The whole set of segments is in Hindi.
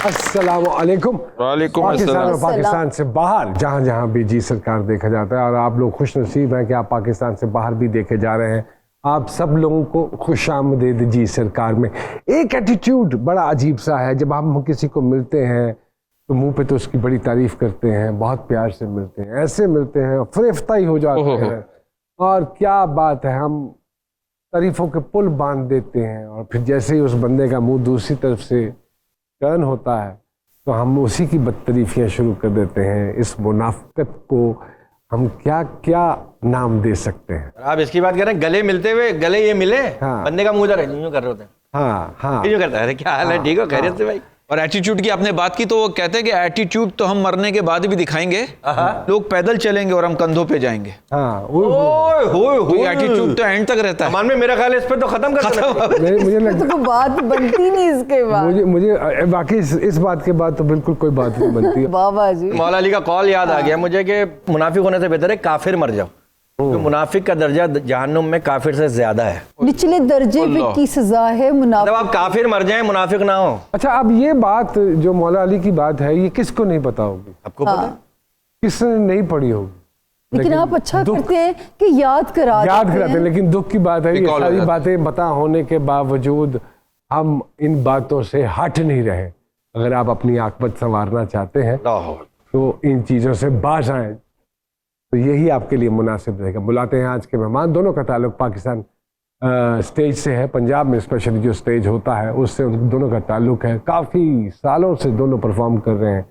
अस्सलामुअलैकुम। वालेकुम पाकिस्तान अस्सलाम। और पाकिस्तान से बाहर जहाँ जहाँ भी जी सरकार देखा जाता है, और आप लोग खुश नसीब हैं कि आप पाकिस्तान से बाहर भी देखे जा रहे हैं। आप सब लोगों को खुशामदीद जी सरकार में। एक एटीट्यूड बड़ा अजीब सा है, जब हम किसी को मिलते हैं तो मुंह पे तो उसकी बड़ी तारीफ करते हैं, बहुत प्यार से मिलते हैं, ऐसे मिलते हैं फरेफ्ता ही हो जाते हैं। और क्या बात है, हम तारीफों के पुल बांध देते हैं, और फिर जैसे ही उस बंदे का मुंह दूसरी तरफ से टर्न होता है तो हम उसी की बदतरीफियाँ शुरू कर देते हैं। इस मुनाफिकत को हम क्या क्या नाम दे सकते हैं। आप इसकी बात कर रहे हैं, गले मिलते हुए, गले ये मिले, हाँ। बंदे का मुंह इधर यूं कर रहे होते हैं, हाँ हाँ यूं करता है, अरे क्या हाल है, ठीक हो, खैरियत से भाई। और एटीट्यूड की आपने बात की तो वो कहते हैं कि एटीट्यूड तो हम मरने के बाद भी दिखाएंगे, लोग पैदल चलेंगे और हम कंधों पे जाएंगे। हाँ ओए होए तो होए, एटीट्यूड तो एंड तक रहता है। मान में मेरा ख्याल है इस पे तो खत्म कर देना। मुझे लगता तो बात बनती नहीं इसके बाद। मुझे बाकी इस बात के बाद तो बिल्कुल कोई बात नहीं बनती है। बाबा जी, मौला अली का कॉल याद आ गया मुझे कि मुनाफिक होने से बेहतर है काफिर मर जाओ, क्योंकि मुनाफिक का दर्जा जहन्नुम में काफिर से ज्यादा है। निचले दर्जे पे की सजा है जब मुनाफिक। आप काफिर मर जाएं, मुनाफिक ना हो। अच्छा, अब ये बात जो मौला अली की बात है, ये किसको नहीं पता होगी, आपको पता है? किसने नहीं पढ़ी होगी। लेकिन आप अच्छा करते हैं कि याद कराते हैं, लेकिन दुख की बात है ये Recall हो सारी जाता बातें पता होने के बावजूद हम इन बातों से हट नहीं रहे। अगर आप अपनी आकबत संवारना चाहते हैं तो इन चीज़ों से बाज आए, तो यही आपके लिए मुनासिब रहेगा। बुलाते हैं आज के मेहमान, दोनों का ताल्लुक पाकिस्तान स्टेज से है। पंजाब में स्पेशली जो स्टेज होता है उससे उन दोनों का ताल्लुक है। काफ़ी सालों से दोनों परफॉर्म कर रहे हैं।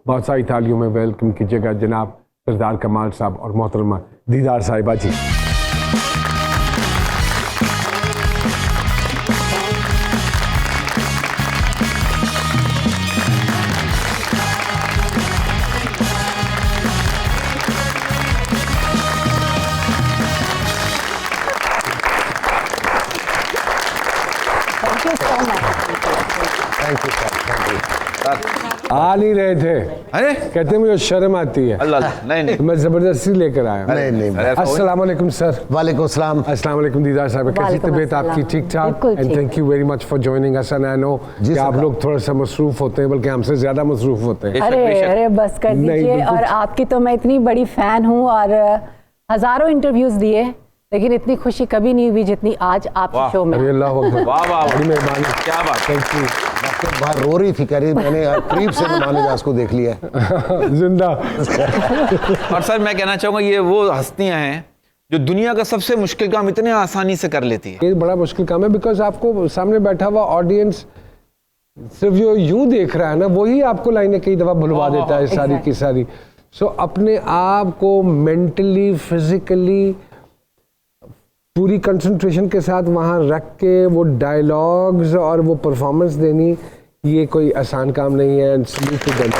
बहुत सारी तालियों में वेलकम कीजिएगा जनाब सरदार कमाल साहब और मोहतरमा दीदार साहिबा जी। थैंक यू सर, आ नहीं रहे थे, अरे कहते मुझे शर्म आती है, अल्लाह नहीं नहीं तो मैं जबरदस्ती लेकर आया। नहीं। अस्सलाम वालेकुम सर। वालेकुम सलाम। अस्सलाम वालेकुम दीदार साहब, कैसी वालेकुम तबीयत अस्सलाम। आपकी? ठीक ठाक। बिल्कुल एंड ठीक। Thank you very much for joining us. And I know कि आप लोग थोड़ा सा मसरूफ होते हैं, बल्कि हमसे ज्यादा मसरूफ होते हैं। अरे अरे बस कर नहीं, दीजिए। बिल्कुल। और आपकी तो मैं इतनी बड़ी फैन हूँ और हजारों इंटरव्यूज दिए, लेकिन इतनी खुशी कभी नहीं हुई जितनी आज आपके शो में। अरे अल्लाह अकबर, वाह वाह बड़ी मेहरबानी, क्या बात। Thank you. डॉक्टर बाहर रो रही थी, कह रही मैंने करीब से नुमान इजाज को देख लिया है। जिंदा। और सर मैं कहना चाहूंगा ये वो हस्तियां हैं जो दुनिया का सबसे मुश्किल काम इतने आसानी से कर लेती है। ये बड़ा मुश्किल काम है, बिकॉज आपको सामने बैठा हुआ ऑडियंस सिर्फ जो यूं देख रहा है ना, वही आपको लाइनें कई दफा भुलवा देता है सारी की सारी। सो अपने आप को मेंटली फिजिकली पूरी कंसंट्रेशन के साथ वहाँ रख के वो डायलॉग्स और वो परफॉर्मेंस देनी, ये कोई आसान काम नहीं है। And salute to them.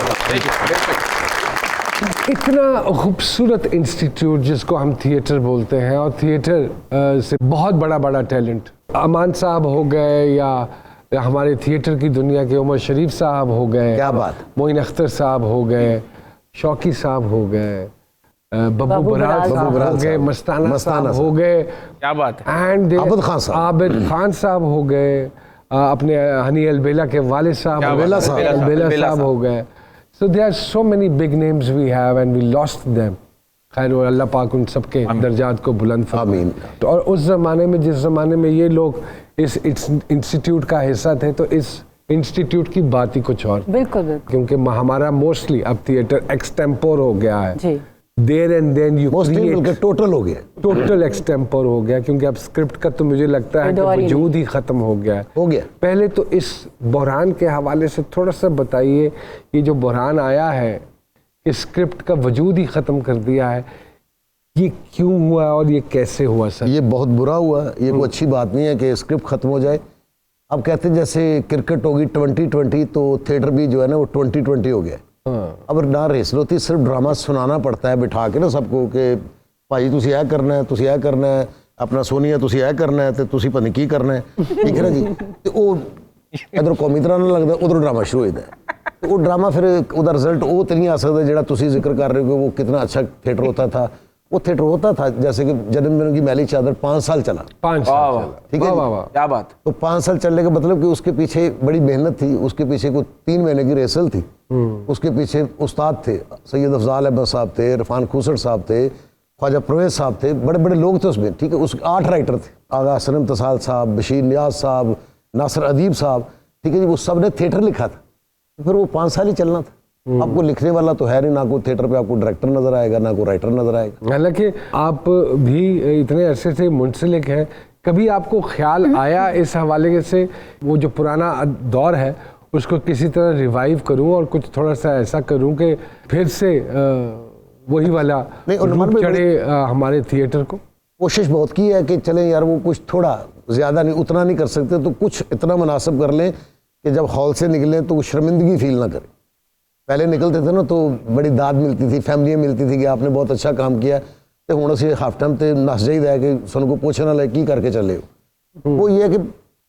इतना खूबसूरत इंस्टीट्यूट जिसको हम थिएटर बोलते हैं, और थिएटर से बहुत बड़ा बड़ा टैलेंट अमान साहब हो गए, या हमारे थिएटर की दुनिया के उमर शरीफ साहब हो गए, क्या बात। मोइन अख्तर साहब हो गए, शौकी साहब हो गए, बब्बू बराज साहब हो गए, मस्ताना साहब हो गए, क्या बात है। एंड आबिद खान साहब, आबिद खान साहब हो गए, अपने हनी अलबेला के वालिद साहब, अलबेला साहब हो गए। So there are so many big names we have and we lost them. खैर वो अल्लाह पाक उन सबके दर्जात को बुलंद फरमाए। आमीन। तो और उस ज़माने में, जिस ज़माने में ये लोग इस इंस्टीट्यूट का हिस्सा थे, तो इस इंस्टीट्यूट की बात ही कुछ और। बिल्कुल बिल्कुल क्योंकि हमारा मोस्टली अब थिएटर एक्सटेम्पोर हो गया है। जी। There and then you mostly total हो गया, टोटल एक्सटेम्पोर हो गया, क्योंकि अब स्क्रिप्ट का तो मुझे लगता है कि दौर ही वजूद ही खत्म हो गया है। हो गया। पहले तो इस बहरान के हवाले से थोड़ा सा बताइए, ये जो बहरान आया है, इस स्क्रिप्ट का वजूद ही खत्म कर दिया है, ये क्यों हुआ और ये कैसे हुआ सर? ये बहुत बुरा हुआ। ये कोई अच्छी बात नहीं है कि स्क्रिप्ट खत्म हो जाए। अब कहते हैं जैसे क्रिकेट होगी 2020, तो थिएटर भी जो है ना वो 2020 हो गया। अब ना रेस होती, सिर्फ ड्रामा सुनाना पड़ता है बिठा के ना सबको कि भाई तुसी यह करना है, तुसी यह करना है, अपना सोनिया तुसी यह करना है, तो तुसी पता नहीं की करना है, ठीक है ना जी। तो वो इधर कौमी तरह ना लगता, उधर ड्रामा शुरू होता है। तो वो ड्रामा फिर ਉਹਦਾ रिजल्ट वो तो नहीं आ सकता ਜਿਹੜਾ ਤੁਸੀਂ जिक्र कर रहे हो कि वो कितना अच्छा थिएटर होता था। वो थिएटर होता था, जैसे कि जन्मदिन की मैली चादर 5 साल चला, 5 वाह, साल वाह। चला। ठीक है वाह, जी? वाह, वाह। क्या बात। तो 5 साल चलने का मतलब कि उसके पीछे बड़ी मेहनत थी, उसके पीछे को 3 महीने की रेसल थी, उसके पीछे उस्ताद थे, सैयद अफजाल अहमद साहब थे, इरफान खूसर साहब थे, ख्वाजा परवेज साहब थे, बड़े बड़े लोग थे उसमें, ठीक है। उस 8 राइटर थे, आगा सनम तसाल साहब, बशीर नियाज साहब, नासिर अदीब साहब, ठीक है जी। वो सब ने थिएटर लिखा था, फिर वो 5 साल ही चलना था। आपको लिखने वाला तो है नहीं, ना कोई थिएटर पे आपको डायरेक्टर नजर आएगा, ना कोई राइटर नजर आएगा। हालांकि आप भी इतने अरसे से मुंसलिक हैं, कभी आपको ख्याल आया इस हवाले से वो जो पुराना दौर है उसको किसी तरह रिवाइव करूं और कुछ थोड़ा सा ऐसा करूं कि फिर से वही वाला नहीं, और रूप नंबर में चढ़े हमारे थिएटर को? कोशिश बहुत की है कि चलें यार, वो कुछ थोड़ा ज़्यादा नहीं, उतना नहीं कर सकते तो कुछ इतना मुनासिब कर लें कि जब हॉल से निकलें तो शर्मिंदगी फील ना करें। पहले निकलते थे ना तो बड़ी दाद मिलती थी, फैमिली मिलती थी कि आपने बहुत अच्छा काम किया, तो हुण असीं हाफ टाइम ते नस जाइदा है कि सानूं पूछने वाला की करके चले हो। वो ये है कि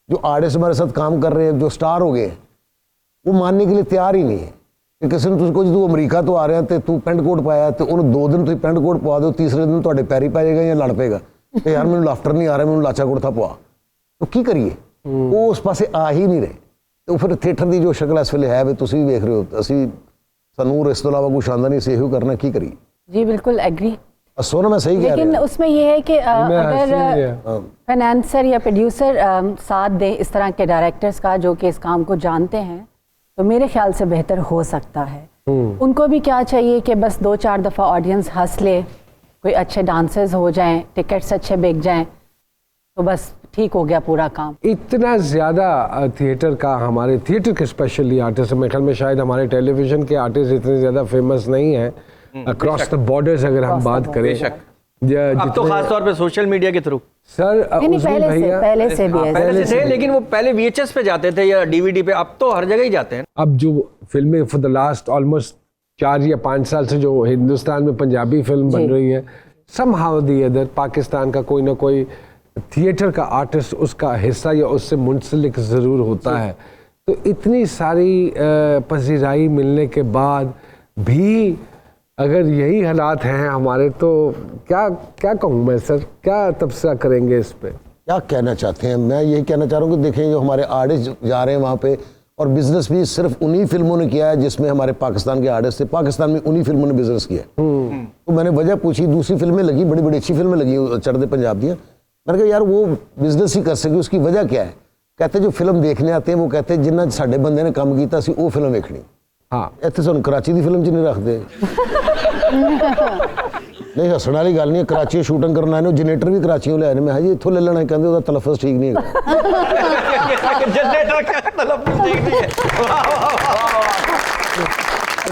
जो आर्टिस्ट हमारे साथ काम कर रहे हैं, जो स्टार हो गए, वो मानने के लिए तैयार ही नहीं है कि किसी ने तुझको जो तू अमरीका तो आ रहा है तो तू पेंट कोट पाया तो उन्हें 2 दिन तुम पेंट कोट पवा दो, तीसरे दिन तुहाडे पैरी पै जाएगा या लड़ पेगा कि यार मैनूं लाफ्टर नहीं आ रहा, मैनूं लाचा कुर्ता पवा, तो की करिए? वो उस पासे आ ही नहीं रहे। तो फिर थिएटर की जो शक्ल इस वेले है, तुसीं भी वेख रहे हो, असीं सानूं इस तो इलावा कुछ आंदा नहीं, इहो करना, की करिए? जी बिल्कुल एग्री। सोना मैं सही कह रहा लेकिन हूं। उसमें ये है कि मैं हंसी अगर है। फाइनेंसर या प्रोड्यूसर साथ दें इस तरह के डायरेक्टर्स का जो कि इस काम को जानते हैं, तो मेरे ख्याल से बेहतर हो सकता है। उनको भी क्या चाहिए कि बस 2-4 दफ़ा ऑडियंस हंस ले, कोई अच्छे डांसर्स हो जाएं, टिकट्स अच्छे बिक जाएं, तो बस ठीक हो गया पूरा काम। इतना ज़्यादा थिएटर का, हमारे थिएटर के स्पेशली आर्टिस्ट, मेरे ख्याल में शायद हमारे टेलीविजन के आर्टिस्ट इतने ज़्यादा फेमस नहीं हैं अक्रॉस द बॉर्डर्स, अगर हम बात करें। अब तो खास तौर पे सोशल मीडिया के थ्रू। सर नहीं, उस्मान पहले से भैया, भी है। पहले से थे, लेकिन वो पहले VHS पे जाते थे या DVD पे, अब तो हर जगह ही जाते हैं। अब जो फिल्में फॉर द लास्ट ऑलमोस्ट 4 या 5 साल से जो हिंदुस्तान में पंजाबी फिल्म बन रही है, समहाउ द अदर पाकिस्तान का कोई ना कोई थिएटर का आर्टिस्ट उसका हिस्सा या उससे मुंसलिक ज़रूर होता है। तो इतनी सारी पजीराई मिलने के बाद भी अगर यही हालात हैं हमारे, तो क्या क्या कहूँ मैं सर, क्या तबसरा करेंगे इस पे? क्या कहना चाहते हैं? मैं यही कहना चाह रहा हूँ कि देखें, जो हमारे आर्टिस्ट जा रहे हैं वहाँ पे, और बिजनेस भी सिर्फ उन्हीं फिल्मों ने किया है जिसमें हमारे पाकिस्तान के आर्टिस्ट थे, पाकिस्तान में उन्हीं फिल्मों ने बिजनेस किया है। तो मैंने वजह पूछी, दूसरी फिल्में लगी, बड़ी बड़ी अच्छी फिल्में लगी चढ़ते पंजाब दी, मैंने कहा यार वो बिजनेस ही कर सके, उसकी वजह क्या है? कहते जो फिल्म देखने आते हैं वो कहते हैं जिन्ना साडे बंदे ने काम किया सी वो फिल्म देखनी। हाँ, ਇੱਥੇ ਸਾਨੂੰ कराची की फिल्म च नहीं रखते। नहीं हसण वाली गल नहीं, कराची शूटिंग करना है, जनरेटर भी कराचियों ले आए, मैं जी इत्थों ले लेना, कहते ਉਹਦਾ तलफ़ुज़ ठीक नहीं है। जनरेटर का तलफ़ुज़ ठीक नहीं है।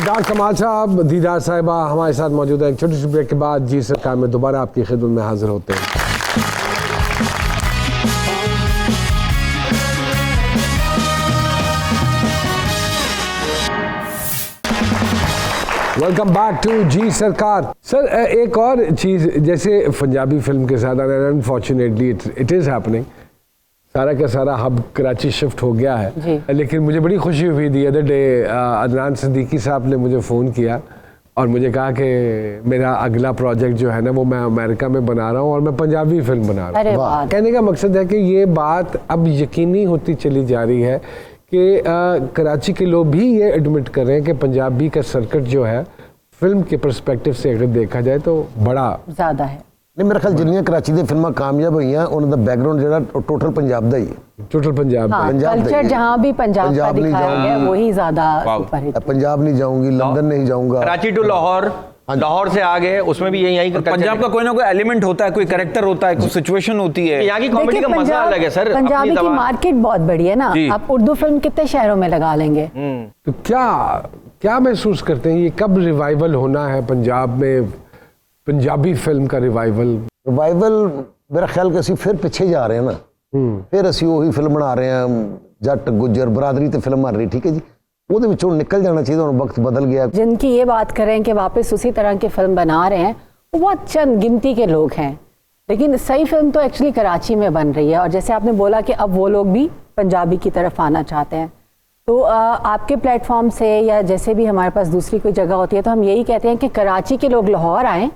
डॉक्टर कमाल साहब, दीदार साहिबा हमारे साथ मौजूद है। एक छोटी सी ब्रेक के बाद जी सरकार में दोबारा आपकी खिदमत में हाजिर होते हैं। वेलकम बैक टू जी सरकार। सर एक और चीज़, जैसे पंजाबी फिल्म के साथ अनफॉर्चुनेटली इट इज़ हैपनिंग, सारा का सारा हब कराची शिफ्ट हो गया है, लेकिन मुझे बड़ी खुशी हुई the other day Adnan Siddiqui साहब ने मुझे फ़ोन किया और मुझे कहा कि मेरा अगला प्रोजेक्ट जो है ना वो मैं अमेरिका में बना रहा हूँ और मैं पंजाबी फिल्म बना रहा हूँ। कहने का मकसद है कि ये बात अब यकीनी होती चली जा रही है कि कराची के लोग भी ये एडमिट कर रहे हैं कि पंजाबी का सर्किट जो है फिल्म के पर्सपेक्टिव से अगर देखा जाए तो बड़ा ज़्यादा है। नहीं, मेरे ख्याल जिन्नियां कराची दी फिल्मां कामयाब हुई हैं उनका बैकग्राउंड ਜਿਹੜਾ टोटल पंजाब ਦਾ ਹੀ है। टोटल पंजाब हाँ, पंजाब कल्चर नहीं। जहाँ भी पंजाब का पंजाब नहीं दिखाया जाऊंगी। गया वही ज्यादा सुपरहिट। पंजाब नहीं जाऊंगी, लंदन नहीं जाऊंगा, कराची टू लाहौर, लाहौर से आगे, उसमें भी यही पंजाब का कोई ना कोई एलिमेंट होता है, कोई कैरेक्टर होता है, कोई सिचुएशन होती है। यहाँ की कॉमेडी का मजा अलग है सर। पंजाबी की मार्केट बहुत बड़ी है ना, आप उर्दू फिल्म कितने शहरों में लगा लेंगे। तो क्या महसूस करते हैं, ये कब रिवाइवल होना है पंजाब में, पंजाबी फिल्म का रिवाइवल? मेरा ख्याल कि ਅਸੀਂ फिर पिछे जा रहे हैं ना, फिर ਅਸੀਂ ਉਹੀ फिल्म बना रहे हैं, जट गुज्जर बरादरी ਤੇ फिल्म बन रही, ठीक है जी, ਉਹਦੇ ਵਿੱਚੋਂ निकल जाना चाहिए, ਹੁਣ वक्त बदल गया। जिनकी ये बात करें कि वापस उसी तरह की फिल्म बना रहे हैं वो बहुत चंद गिनती के लोग हैं, लेकिन सही फिल्म तो एक्चुअली कराची में बन रही है। और जैसे आपने बोला कि अब वो लोग भी पंजाबी की तरफ आना चाहते हैं, तो आपके प्लेटफॉर्म से या जैसे भी हमारे पास दूसरी कोई जगह होती है तो हम यही कहते हैं कि कराची के लोग लाहौर आएँ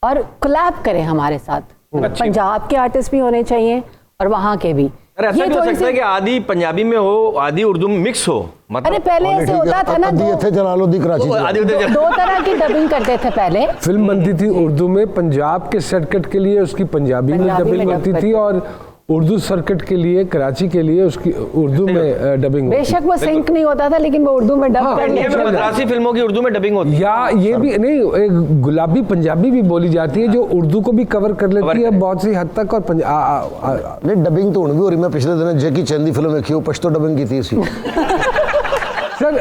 और कोलैब करें हमारे साथ। मतलब पंजाब के आर्टिस्ट भी होने चाहिए और वहाँ के भी। अरे ऐसा ये भी हो थोड़ी सकता है सी- कि आधी पंजाबी में हो, आधी उर्दू में मिक्स हो, अरे मतलब पहले ऐसे होता था ना, अद्धी इत्थे चला लो, अद्धी कराची चला लो। आधी उधर दो तरह की डबिंग करते थे पहले। फिल्म बनती थी उर्दू में, पंजाब के सर्किट के लिए उसकी पंजाबी में पंजाबी में डबिंग डब बनती करते थी, और उर्दू सर्किट के लिए, कराची के लिए उसकी उर्दू में डबिंग होती बेशक वो सिंक नहीं होता था, लेकिन वो उर्दू में डब हाँ, कर इंडिया लेते में थे। मद्रासी फिल्मों की उर्दू में डबिंग होती है। या ये भी नहीं, एक गुलाबी पंजाबी भी बोली जाती है जो उर्दू को भी कवर कर लेती है करे। बहुत सी हद तक। और नहीं, डबिंग तो हुण भी हो रही। मैं पिछले दिन जैकी चैन दी फिल्म देखी, वो पश्तो डबिंग की थी उसी। सर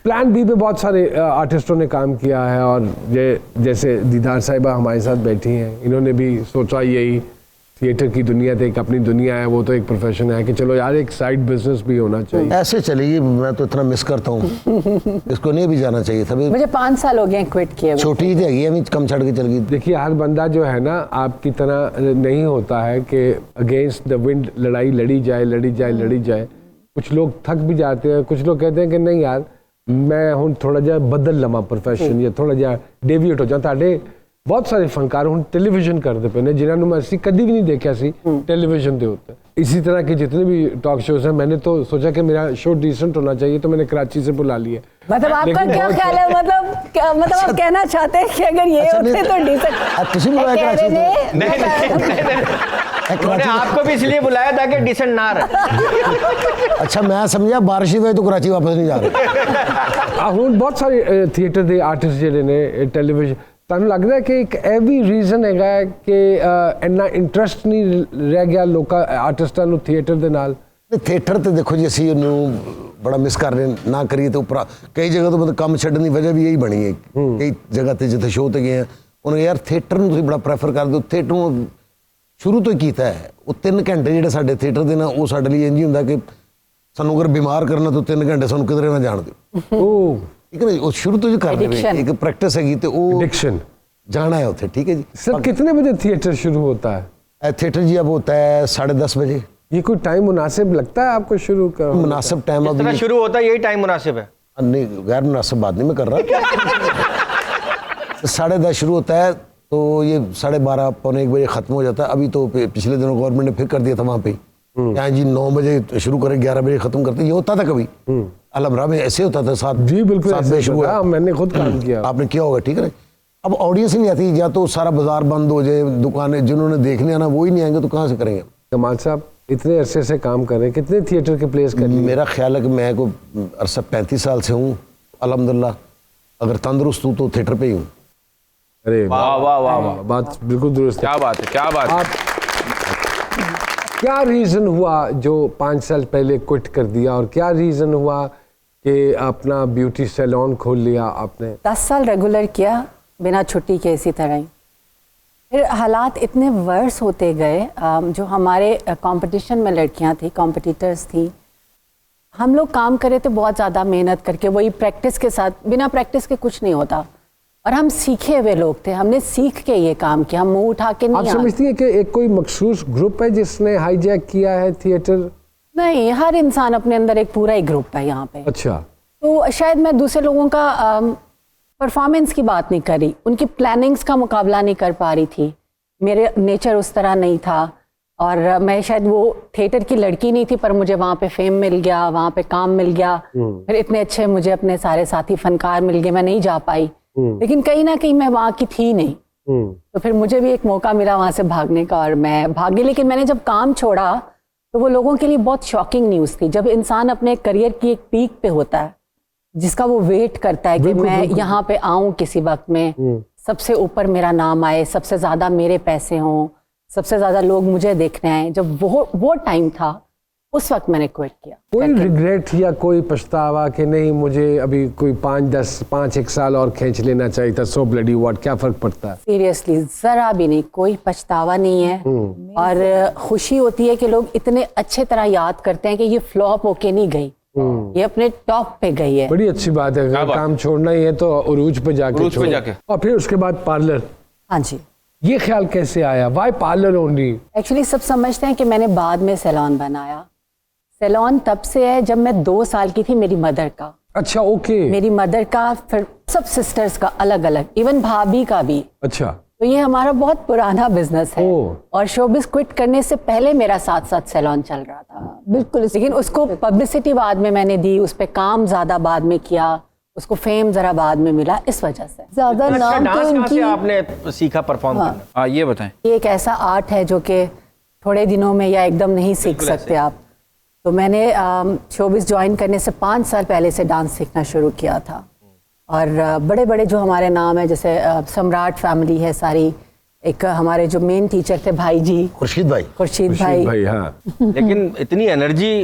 प्लान बी पे बहुत सारे आर्टिस्टों ने काम किया है, और जैसे दीदार साहिबा हमारे साथ बैठी हैं, इन्होंने भी सोचा यही, थिएटर की दुनिया तो एक अपनी दुनिया है, वो तो एक प्रोफेशन है कि चलो यार एक साइड बिजनेस भी होना चाहिए। ऐसे चलेगी। मैं तो इतना मिस करता हूँ इसको, नहीं भी जाना चाहिए था। मुझे 5 साल हो गए क्विट किए हुए। छोटी ही थी, अभी कम छड़ के चल गई। देखिए हर बंदा जो है ना आपकी तरह नहीं होता है कि अगेंस्ट द विंड लड़ाई लड़ी जाए। कुछ लोग थक भी जाते हैं, कुछ लोग कहते हैं कि नहीं यार मैं हूँ थोड़ा जा बदल लवा प्रोफेशन, या थोड़ा जा डेविएट हो जा। ताडे बहुत ਸਾਰੇ ਫਨਕਾਰ ਹੁਣ ਟੈਲੀਵਿਜ਼ਨ ਕਰਦੇ ਪਏ ਨੇ ਜਿਨ੍ਹਾਂ ਨੂੰ ਅਸੀਂ कभी भी नहीं देखा सी टेलीविजन के ऊपर। इसी तरह के जितने भी टॉक शोज हैं, मैंने तो सोचा कि मेरा शो डिसेंट होना चाहिए, तो मैंने कराची से बुला लिया। मतलब आपका लेकिन क्या बहुत- ख्याल है, मतलब आप कहना चाहते हैं कि अगर ये अच्छा, होते नहीं- तो डिसेंट। तुसी बुलाया कराची से? उन्होंने आपको भी इसलिए बुलाया ताकि डिसेंट ना रहे। अच्छा, मैं समझा बारिश ही तो कराची वापस नहीं जा रहे। ਹੁਣ ਬਹੁਤ ਸਾਰੇ ਥੀਏਟਰ ਦੇ ਆਰਟਿਸਟ ਜਿਹੜੇ ਨੇ ਟੈਲੀਵਿਜ਼ਨ, ਤੁਹਾਨੂੰ ਲੱਗਦਾ ਹੈ ਕਿ ਇੱਕ ਇਹ ਵੀ ਰੀਜ਼ਨ ਹੈਗਾ ਹੈ ਕਿ ਇੰਨਾ ਇੰਟਰਸਟ ਨਹੀਂ ਰਹਿ ਗਿਆ ਲੋਕਾਂ ਆਰਟਿਸਟਾਂ ਨੂੰ ਥੀਏਟਰ ਦੇ ਨਾਲ? थिएटर तो देखो जी, ਅਸੀਂ ਉਹਨੂੰ ਬੜਾ ਮਿਸ ਕਰ ਰਹੇ ਨਾ ਕਰੀਏ ਤਾਂ ਉੱਪਰ ਕਈ ਜਗ੍ਹਾ ਤੋਂ ਮਤਲਬ ਕੰਮ ਛੱਡਣ ਦੀ ਵਜ੍ਹਾ ਵੀ ਇਹੀ ਬਣੀ ਹੈ। ਕਈ ਜਗ੍ਹਾ ਤੇ ਜਿੱਥੇ ਸ਼ੋਅ ਤੇ ਗਏ ਆ, ਉਹਨੇ ਯਾਰ ਥੀਏਟਰ ਨੂੰ ਤੁਸੀਂ ਬੜਾ ਪ੍ਰੈਫਰ ਕਰਦੇ ਹੋ। ਥੀਏਟਰ ਨੂੰ ਸ਼ੁਰੂ ਤੋਂ ਹੀ ਕੀਤਾ ਹੈ। ਉਹ 3 ਘੰਟੇ ਜਿਹੜੇ ਸਾਡੇ ਥੀਏਟਰ ਦੇ ਨਾਲ, ਉਹ ਸਾਡੇ ਲਈ ਇੰਝ ਹੀ ਹੁੰਦਾ ਕਿ ਸਾਨੂੰ ਅਗਰ ਬਿਮਾਰ ਕਰਨਾ ਤਾਂ 3 ਘੰਟੇ ਸਾਨੂੰ ਕਿਧਰੇ ਨਾ ਜਾਣ ਦਿਓ। ਉਹ ਠੀਕ ਹੈ ਨਾ, ਉਹ ਸ਼ੁਰੂ ਤੋਂ ਹੀ ਕਰ ਰਹੇ Addiction. ਨੇ, ਇੱਕ ਪ੍ਰੈਕਟਿਸ ਹੈਗੀ ਤੇ ਉਹ एडिक्शन। जाना है उसे। ठीक है जी। सर कितने बजे थिएटर शुरू होता है? थिएटर जी अब होता है 10:30 बजे। ये कोई टाइम मुनासिब लगता है आपको शुरू कर? मुनासिब टाइम जिस तरह अभी शुरू होता है यही टाइम मुनासिब है। नहीं, गैर मुनासिब बात नहीं मैं कर रहा। 10:30 शुरू होता है तो ये 12:30 पौने 1 बजे खत्म हो जाता है। अभी तो पिछले दिनों गवर्नमेंट ने फिर कर दिया था वहाँ पे, यहाँ जी 9 बजे शुरू करें 11 बजे खत्म करते। ये होता था कभी अलमरा में, ऐसे होता था 7 जी बिल्कुल 7 ऐसे बजे शुरू होता है। हुआ। मैंने खुद काम किया। आपने किया होगा, ठीक है ना। अब ऑडियंस ही नहीं आती, या तो सारा बाजार बंद हो जाए, दुकानें जिन्होंने देखने आना वो ही नहीं आएंगे तो कहाँ से करेंगे। कमाल साहब इतने अरसे से काम कर रहे हैं, कितने थिएटर के प्लेस कर लिए? मेरा ख्याल है कि मैं को अरसा 35 साल से हूँ अल्हम्दुलिल्लाह। अगर तंदुरुस्त हूँ तो थिएटर पे ही हूँ। अरे वाह वाह वाह वाह, बात बिल्कुल दुरुस्त है। क्या बात है, क्या बात है। आप क्या रीज़न हुआ जो 5 साल पहले क्विट कर दिया, और क्या रीज़न हुआ कि अपना ब्यूटी सैलून खोल लिया आपने? 10 साल रेगुलर किया बिना छुट्टी के, इसी तरह ही। फिर हालात इतने वर्स होते गए। जो हमारे कंपटीशन में लड़कियां थी, कॉम्पिटिटर्स थी, हम लोग काम करे थे बहुत ज़्यादा मेहनत करके, वही प्रैक्टिस के साथ। बिना प्रैक्टिस के कुछ नहीं होता, और हम सीखे हुए लोग थे, हमने सीख के ये काम किया, हम मुंह उठा के आप नहीं समझती हैं कि एक कोई मखसूस ग्रुप है जिसने हाईजैक किया है थिएटर? नहीं, हर इंसान अपने अंदर एक पूरा ही ग्रुप है यहाँ पे। अच्छा, तो शायद मैं दूसरे लोगों का परफॉर्मेंस की बात नहीं कर रही, उनकी प्लानिंग्स का मुकाबला नहीं कर पा रही थी। मेरे नेचर उस तरह नहीं था, और मैं शायद वो थिएटर की लड़की नहीं थी, पर मुझे वहाँ पे फेम मिल गया, वहाँ पे काम मिल गया, फिर इतने अच्छे मुझे अपने सारे साथी फनकार मिल गए, मैं नहीं जा पाई। लेकिन कहीं ना कहीं मैं वहाँ की थी नहीं, तो फिर मुझे भी एक मौका मिला वहाँ से भागने का, और मैं भागी। लेकिन मैंने जब काम छोड़ा तो वो लोगों के लिए बहुत शॉकिंग न्यूज़ थी। जब इंसान अपने करियर की एक पीक पे होता है, जिसका वो वेट करता है कि मैं यहाँ पे आऊं किसी वक्त में, सबसे ऊपर मेरा नाम आए, सबसे ज्यादा मेरे पैसे हों, सबसे ज्यादा लोग मुझे देखने आए, जब वो टाइम था, उस वक्त मैंने क्विट किया। कोई रिग्रेट या कोई पछतावा कि नहीं मुझे अभी कोई 5-1 साल और खींच लेना चाहिए था, सो ब्लडी व्हाट, क्या फर्क पड़ता है? सीरियसली जरा भी नहीं, कोई पछतावा नहीं है, और खुशी होती है कि लोग इतने अच्छे तरह याद करते हैं कि ये फ्लॉप होके नहीं गई, ये अपने टॉप पे गई है। बड़ी अच्छी बात है। अगर काम छोड़ना ही है तो उरूज पे जाके उरूज पे छोड़ो। जाके। और फिर उसके बाद पार्लर, हाँ जी। ये ख्याल कैसे आया? Y parlour only? एक्चुअली सब समझते हैं कि मैंने बाद में सैलून बनाया। सैलून तब से है जब मैं 2 साल की थी, मेरी मदर का। अच्छा, ओके। मेरी मदर का, फिर सब सिस्टर्स का अलग अलग, इवन भाभी का भी। अच्छा, तो तो ये हमारा बहुत पुराना बिजनेस है ओह। और शोबिस क्विट करने से पहले मेरा साथ साथ सैलून चल रहा था। बिल्कुल। लेकिन उसको पब्लिसिटी बाद में मैंने दी, उस पे काम ज्यादा बाद में किया, उसको फेम जरा बाद में मिला, इस वजह से। ज्यादा अच्छा, नाम तो डांस कहाँ से इनकी आपने सीखा परफॉर्म करना? हाँ ये बताएं। ये एक ऐसा आर्ट है जो कि थोड़े दिनों में या एकदम नहीं सीख सकते आप। तो मैंने शोबिस ज्वाइन करने से 5 साल पहले से डांस सीखना शुरू किया था। और बड़े बड़े जो हमारे नाम है, जैसे सम्राट फैमिली है सारी, एक हमारे जो मेन टीचर थे भाई जी खुर्शीद भाई खुर्शीद भाई भाई, हाँ लेकिन इतनी एनर्जी।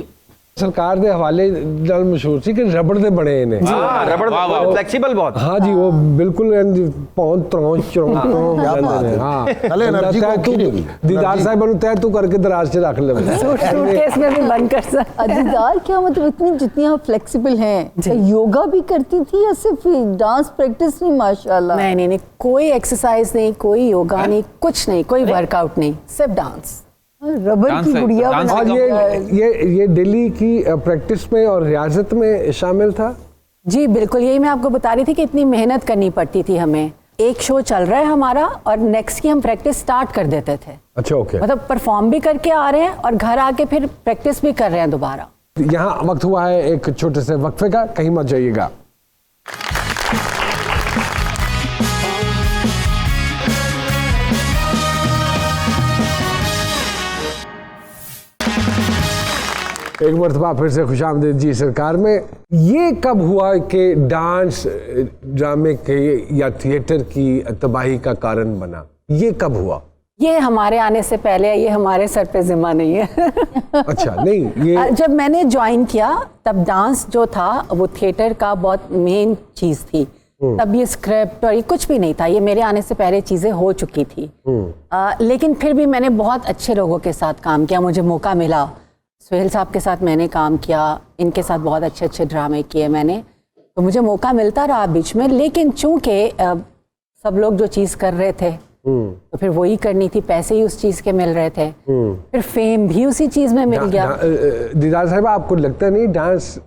सरकार के हवाले नाल मशहूर सी कि रबड़ दे बने ने हाँ, रबड़ वाह, वाह। फ्लेक्सिबल बहुत। हाँ जी, वो बिल्कुल पौन त्रों चरों क्या बात है। हाँ पहले एनर्जी को की नहीं। दीदार साहब नु तय तू करके दराज च रख ले सूटकेस में भी बंद कर सकते हैं। दीदार क्या मतलब इतनी जितनी आप फ्लेक्सिबल हैं, योगा भी करती थी या सिर्फ डांस प्रैक्टिस नहीं? माशाल्लाह। नहीं नहीं नहीं, कोई एक्सरसाइज नहीं, कोई योगा नहीं, कुछ नहीं, कोई वर्कआउट नहीं, सिर्फ डांस। रबर डांस की है, गुड़िया डांस बना और दिया। ये दिल्ली की प्रैक्टिस में और रियाजत में शामिल था। जी बिल्कुल, यही मैं आपको बता रही थी कि इतनी मेहनत करनी पड़ती थी हमें। एक शो चल रहा है हमारा और नेक्स्ट की हम प्रैक्टिस स्टार्ट कर देते थे। अच्छा ओके। मतलब परफॉर्म भी करके आ रहे हैं और घर आके फिर प्रैक्टिस भी कर रहे हैं दोबारा। यहाँ वक्त हुआ है एक छोटे से वक्फे का, कहीं मत जाइएगा। एक मरतबा फिर से खुशामदीद जी सरकार में। ये कब हुआ कि डांस ड्रामे के या थिएटर की तबाही का कारण बना? ये कब हुआ? ये हमारे आने से पहले, ये हमारे सर पे जिम्मा नहीं है। अच्छा नहीं, ये जब मैंने ज्वाइन किया तब डांस जो था वो थिएटर का बहुत मेन चीज थी। तब ये स्क्रिप्ट और ये कुछ भी नहीं था, ये मेरे आने से पहले चीजें हो चुकी थी। लेकिन फिर भी मैंने बहुत अच्छे लोगों के साथ काम किया, मुझे मौका मिला। सुहेल साहब के साथ मैंने काम किया, इनके साथ बहुत अच्छे अच्छे ड्रामे किए मैंने, तो मुझे मौका मिलता रहा बीच में। लेकिन चूंकि सब लोग जो चीज़ कर रहे थे तो फिर वही करनी थी, पैसे ही उस चीज़ के मिल रहे थे, फिर फेम भी उसी चीज़ में मिल गया। दीदार साहब, आपको लगता नहीं डांस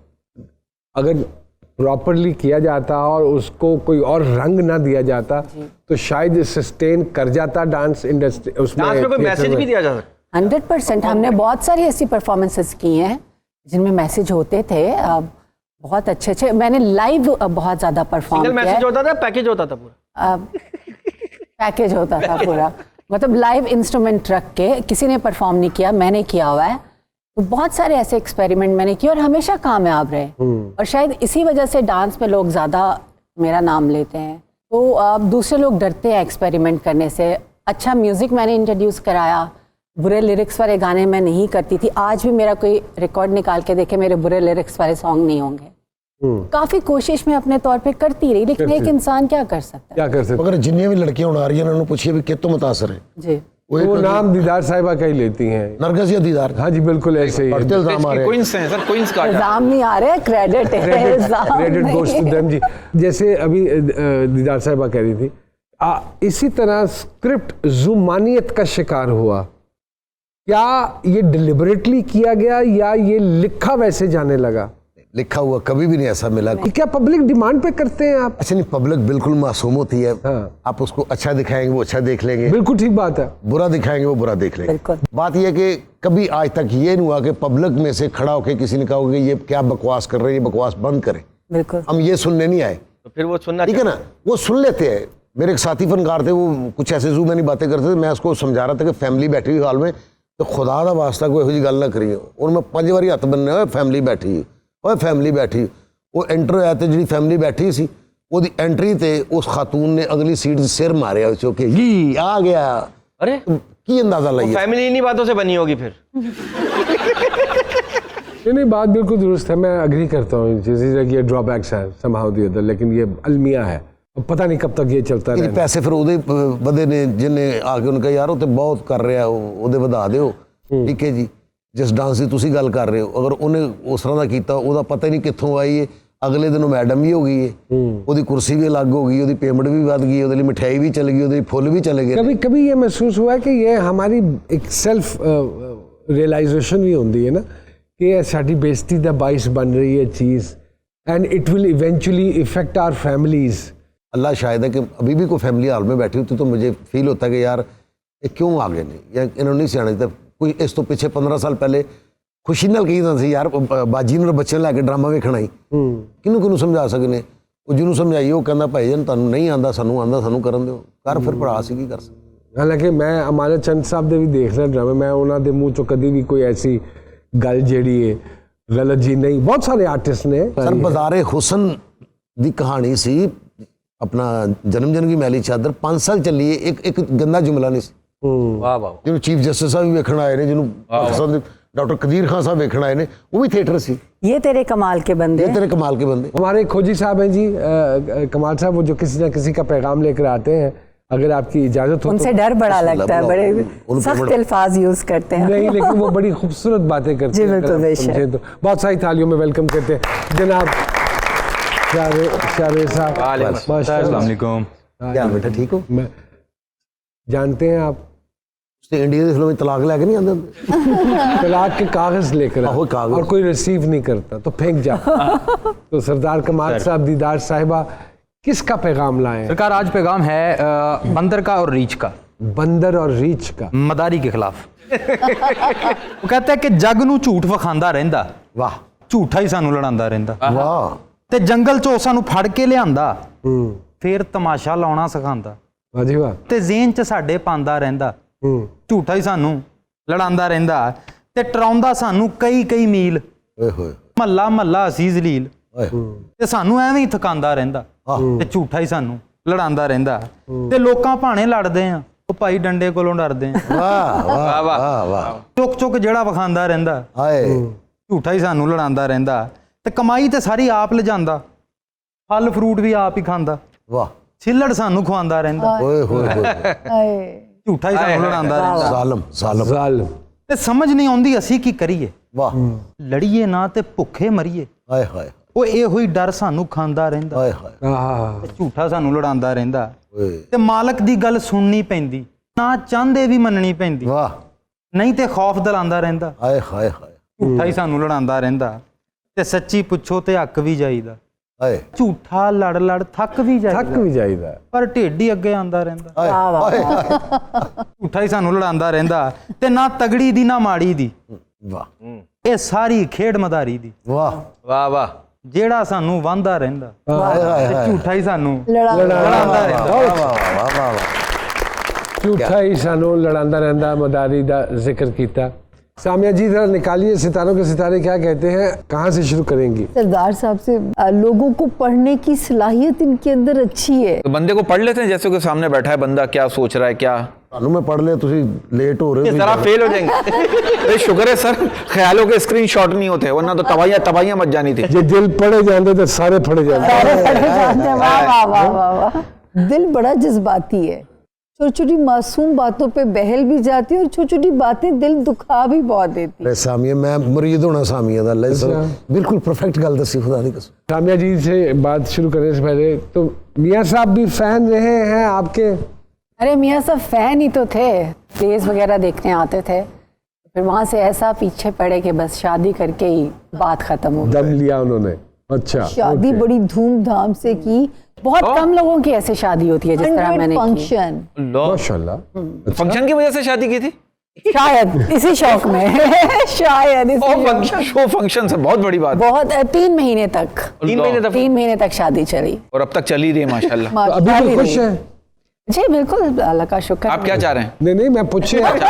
अगर प्रॉपरली किया जाता और उसको कोई और रंग ना दिया जाता तो शायद सस्टेन कर जाता डांस इंडस्ट्री? उसमें डांस में कोई थिएटर मैसेज में? भी दिया जा सकता? 100% हमने बहुत सारी ऐसी परफॉर्मेंसेस की हैं जिनमें मैसेज होते थे, बहुत अच्छे अच्छे। मैंने लाइव बहुत ज़्यादा परफॉर्म सिंगल किया मैसेज है। होता था, पैकेज होता था पूरा? पैकेज होता था पूरा, मतलब लाइव इंस्ट्रूमेंट रख के। किसी ने परफॉर्म नहीं किया, मैंने किया हुआ है। तो बहुत सारे ऐसे एक्सपेरिमेंट मैंने किए और हमेशा कामयाब रहे। और शायद इसी वजह से डांस में लोग ज़्यादा मेरा नाम लेते हैं। तो अब दूसरे लोग डरते हैं एक्सपेरिमेंट करने से। अच्छा म्यूज़िक मैंने इंट्रोड्यूस कराया, बुरे लिरिक्स वाले गाने मैं नहीं करती थी। आज भी मेरा कोई रिकॉर्ड निकाल के देखे, मेरे बुरे लिरिक्स वाले सॉन्ग नहीं होंगे। काफ़ी कोशिश मैं अपने तौर पे करती रही, लेकिन एक इंसान क्या कर सकता है? क्या कर सकते? मगर जिन्नी भी लड़कियां उड़ा रही हैं उन्होंने पूछिए भी कि तो मुतासर है जी वो नाम दीदार साहिबा का ही लेती हैं। नरगस या दीदार? हाँ जी बिल्कुल ऐसे ही है। बढ़ते इल्जाम आ रहे हैं। क्वींस हैं सर, क्वींस का इल्जाम नहीं आ रहे, क्रेडिट है, इल्जाम क्रेडिट नहीं गोस टू देम जी। जैसे अभी दीदार साहिबा कह रही थी, इसी तरह स्क्रिप्ट जुमानियत का शिकार हुआ। क्या ये डिलिबरेटली किया गया या ये लिखा वैसे जाने लगा? लिखा हुआ कभी भी नहीं ऐसा मिला। क्या पब्लिक डिमांड पे करते हैं आप? अच्छा नहीं, पब्लिक बिल्कुल मासूम होती है। हाँ। आप उसको अच्छा दिखाएंगे वो अच्छा देख लेंगे, बिल्कुल ठीक बात है। बुरा दिखाएंगे वो बुरा देख लेंगे। बिल्कुल। बात यह है कि कभी आज तक ये नहीं हुआ कि पब्लिक में से खड़ा होकर किसी ने कहा कि ये क्या बकवास कर रहे हैं, ये बकवास बंद करें। बिल्कुल। हम ये सुनने नहीं आए। तो फिर वो सुनना ठीक है ना, वो सुन लेते हैं। मेरे एक साथी फनकार थे, वो कुछ ऐसे जू मैंने बातें करते थे, मैं उसको समझा रहा था कि फैमिली बैठी हुई हाल में तो खुदा दा वास्ता कोई यही गल ना करिए। और मैं 5 बारी हथ बनने हुए फैमिली बैठी, और फैमिली बैठी। वो एंटर होया तो जी फैमिली बैठी सी, ਉਹਦੀ एंट्री ते उस खातून ने अगली सीट से सिर मारे चौके, ये आ गया। अरे की अंदाजा लाइए? फैमिली इन्हीं बातों से बनी होगी फिर। नहीं, बात बिल्कुल दुरुस्त है, मैं अग्री करता हूँ। जैसे ये ड्रॉबैक्स है somehow the other, लेकिन ये अलमिया है, पता नहीं कब तक ये चलता रहेगा। पैसे फिर ਉਹਦੇ बंदे ने जिन्हें आके उनका यार ਉਹ ਤੇ ਬਹੁਤ ਕਰ ਰਿਹਾ, ਉਹਦੇ ਵਧਾ ਦਿਓ। ਠੀਕ ਹੈ ਜੀ, ਜਿਸ ਡਾਂਸ ਦੀ ਤੁਸੀਂ ਗੱਲ ਕਰ ਰਹੇ ਹੋ, ਅਗਰ ਉਹਨੇ ਉਸ ਤਰ੍ਹਾਂ ਦਾ ਕੀਤਾ, ਉਹਦਾ ਪਤਾ ਹੀ ਨਹੀਂ ਕਿੱਥੋਂ ਆਈ ਹੈ। ਅਗਲੇ ਦਿਨ ਮੈਡਮ ਵੀ ਹੋ ਗਈ ਹੈ, ਉਹਦੀ ਕੁਰਸੀ ਵੀ ਅਲੱਗ ਹੋ ਗਈ, ਉਹਦੀ ਪੇਮੈਂਟ ਵੀ ਵੱਧ ਗਈ, ਉਹਦੇ ਲਈ ਮਿਠਾਈ ਵੀ ਚਲ ਗਈ, ਉਹਦੇ ਲਈ ਫੁੱਲ भी चले गए। कभी कभी ये महसूस हुआ कि ये हमारी एक सेल्फ रियलाइजेशन भी होती है ना कि ये साड़ी बेइज्जती दा बाइस बन रही है चीज़, and it will eventually affect our families. अल्लाह शायद है कि अभी भी कोई फैमिली हाल में बैठी होती तो मुझे फील होता है कि यार ये क्यों आगे नहीं या इन्होंने नहीं सियाने तक कोई इस तो पीछे 15 साल पहले खुशी नाल कही था यार बाजी ने बच्चे लैके ड्रामा वेखना ही किनू किनू समझा सकने वो जिन्होंने समझाई वो कहना भाई जन तुहानू नहीं आंदा सानू करन दिओ कर फिर भरा सी की कर सकते। हालांकि मैं अमानत चंद साहब ਦੇ ਵੀ ਦੇਖ ਰਿਹਾ ਡਰਾਮੇ ਮੈਂ ਉਹਨਾਂ ਦੇ ਮੂੰਹ ਚੋਂ ਕਦੀ ਵੀ ਕੋਈ ਐਸੀ ਗੱਲ ਜਿਹੜੀ ਹੈ ਗਲਤ ਜੀ ਨਹੀਂ ਬਹੁਤ ਸਾਰੇ ਆਰਟਿਸਟ ਨੇ सर बाजारे हुसन दी कहानी सी अपना जन्मदिन की मैली चादर 5 साल चली है एक गंदा जुमला नहीं सी वाह वाह ਜਿਹਨੂੰ ਚੀਫ ਜਸਟਿਸ ਸਾਹਿਬ ਵੀ ਵੇਖਣ ਆਏ ਨੇ ਜਿਹਨੂੰ ਡਾਕਟਰ ਕਦੀਰ ਖਾਨ ਸਾਹਿਬ ਵੇਖਣ ਆਏ ਨੇ ਉਹ ਵੀ ਥੀਏਟਰ ਸੀ ये तेरे कमाल के बंदे ਇਹ ਤੇਰੇ ਕਮਾਲ ਕੇ ਬੰਦੇ हमारे खोजी साहब हैं जी कमाल साहब वो जो किसी ना किसी का पैगाम लेकर आते हैं अगर आपकी इजाजत हो उनसे डर बड़ा लगता है, बड़े उनको सख्त बड़ा- अल्फाज यूज करते हैं। नहीं लेकिन वो बड़ी खूबसूरत बातें करते जी, हैं बिल्कुल, अगर आप बेशक। समझें तो बहुत सारी थालियों में वेलकम करते हैं जनाब शारे साहब अस्सलाम वालेकुम। क्या बेटा ठीक हो मैं जानते हैं आप उसने इंडिया की फिल्म में तलाक लेके नहीं आते ਹੁੰਦੇ? तलाक के कागज लेकर आहो, आए कागज। और कोई रिसीव नहीं करता तो फेंक जाता तो सरदार कमाल साहब दीदार साहिबा किसका पैगाम लाए हैं? सरकार आज पैगाम है बंदर का और रीछ का, बंदर और रीछ का। मदारी के खिलाफ। वो कहता है कि जग नूं झूठ विखांदा रहिंदा, वाह झूठा ही सानू लड़ांदा रहिंदा, वाह ते जंगल चों सानू फड़ के लिआंदा, फिर तमाशा लाउणा सिखांदा, वाह जी वाह। ते ज़ेहन च साडे पांदा रहिंदा, झूठा ही सानू लड़ांदा रहिंदा, ते टराउंदा सानू कई कई मील, ओए होए महला महला असीं जलील, ओए ते सानू ਐਵੇਂ ਹੀ ਥਕਾਂਦਾ ਰਹਿੰਦਾ ਤੇ ਝੂਠਾ ਹੀ ਸਾਨੂੰ ਲੜਾਂਦਾ ਰਹਿੰਦਾ ਤੇ ਲੋਕਾਂ ਭਾਣੇ ਲੜਦੇ ਆ ਉਹ ਭਾਈ ਡੰਡੇ ਕੋਲੋਂ ਡਰਦੇ ਆ वाह वाह वाह वाह ਚੁੱਕ ਚੁੱਕ ਜਿਹੜਾ ਵਿਖਾਂਦਾ ਰਹਿੰਦਾ आए ਝੂਠਾ ਹੀ ਸਾਨੂੰ ਲੜਾਂਦਾ ਰਹਿੰਦਾ ਤੇ ਕਮਾਈ ਤੇ ਸਾਰੀ ਆਪ ਲਿਜਾਂਦਾ ਫਲ ਫਰੂਟ ਵੀ ਆਪ ਹੀ ਖਾਂਦਾ वाह ਛਿੱਲੜ ਸਾਨੂੰ ਖਵਾਉਂਦਾ ਰਹਿੰਦਾ ओए होए होए हाय ਝੂਠਾ ਹੀ ਸਾਨੂੰ ਲੜਾਂਦਾ ਰਹਿੰਦਾ जालिम जालिम जालिम। ਤੇ ਸਮਝ ਨਹੀਂ ਆਉਂਦੀ ਅਸੀਂ ਕੀ ਕਰੀਏ वाह ਲੜੀਏ ਨਾ ਤੇ ਭੁੱਖੇ ਮਰੀਏ हाय हाय ਉਹ ਇਹੋ ਹੀ ਡਰ ਸਾਨੂੰ ਖਾਂਦਾ ਰਹਿੰਦਾ हाय हाय आहा। ਤੇ ਝੂਠਾ ਸਾਨੂੰ ਲੜਾਂਦਾ ਰਹਿੰਦਾ ओए ਤੇ ਮਾਲਕ ਦੀ ਗੱਲ ਸੁਣਨੀ ਪੈਂਦੀ ਨਾ ਚਾਹੁੰਦੇ ਵੀ ਮੰਨਣੀ ਪੈਂਦੀ वाह ਨਹੀਂ ਤੇ ਖੌਫ ਦਿਲਾਂਦਾ ਰਹਿੰਦਾ हाय हाय हाय ਝੂਠਾ ਹੀ ਸਾਨੂੰ ਲੜਾਂਦਾ ਰਹਿੰਦਾ ਤੇ ਸੱਚੀ ਪੁੱਛੋ ਤੇ ਹੱਕ ਵੀ ਜਾਈਦਾ हाय ਝੂਠਾ ਲੜ ਲੜ ਥੱਕ ਵੀ थक ਜਾਈਦਾ भी जाइदा ਪਰ ਢਿੱਡ ਹੀ ਅੱਗੇ ਆਂਦਾ ਰਹਿੰਦਾ हाय हाय ਝੂਠਾ ਹੀ ਸਾਨੂੰ ਲੜਾਂਦਾ ਰਹਿੰਦਾ ਤੇ ਨਾ ਤਗੜੀ ਦੀ ਨਾ ਮਾੜੀ ਦੀ वाह ਇਹ ਸਾਰੀ ਖੇਡ ਮਦਾਰੀ ਦੀ वाह वाह वाह ਜਿਹੜਾ ਸਾਨੂੰ ਵਾਂਦਾ ਰਹਿੰਦਾ हाय हाय ਤੇ हाय ਝੂਠਾ ਹੀ ਸਾਨੂੰ लड़ांदा रहंदा। वाह वाह वाह वाह वाह झूठा ही सानू लड़ांदा रहंदा मदारी दा जिक्र कीता। सामिया जी जरा निकालिए सितारों के सितारे क्या कहते हैं, कहाँ से शुरू करेंगी? सरदार साहब से लोगों को पढ़ने की सलाहियत इनके अंदर अच्छी है। तो बंदे को पढ़ लेते हैं, जैसे कि सामने बैठा है बंदा क्या सोच रहा है क्या ਤੁਹਾਨੂੰ ਮੈਂ ਪੜ ਲਿਆ ਤੁਸੀਂ ਲੇਟ ਹੋ ਰਹੇ ये जरा फेल हो जाएंगे। अरे शुक्र है सर ख्यालों के स्क्रीनशॉट नहीं होते, वरना तो तबाहियां मच जानी थी। जे दिल पढ़े जाते तो सारे पढ़े जाते। वाह वाह वाह वाह वाह। दिल बड़ा जज्बाती है, छोटी छोटी मासूम बातों पे बहल भी जाती है और छोटी छोटी बातें दिल दुखा भी बहुत देती है। सामिया मैं मुरीद होना सामिया दा अल्लाह बिल्कुल परफेक्ट गल दसी खुदा दी कसम। सामिया जी से बात शुरू करने से पहले तो मियाँ साहब भी फैन रहे हैं आपके? अरे मियाँ साहब फैन ही तो थे, प्लेस वगैरह देखने आते थे, फिर वहाँ से ऐसा पीछे पड़े कि बस शादी करके ही बात खत्म हो गई। दम लिया उन्होंने। अच्छा शादी ओके। बड़ी धूमधाम से की, बहुत कम लोगों की ऐसी शादी होती है जिस तरह मैंने की। फंक्शन। माशाल्लाह। फंक्शन की वजह से शादी की थी? शायद इसी शौक में शायद इसी शौक में। शो फंक्शन से बहुत बड़ी बात। बहुत 3 महीने तक 3 महीने तक शादी चली। और अब तक चली रही है माशाल्लाह। तो अभी भी खुश हैं? जी बिल्कुल, अल्लाह का शुक्र। आप क्या चाह रहे हैं? नहीं नहीं मैं पूछे। आप क्या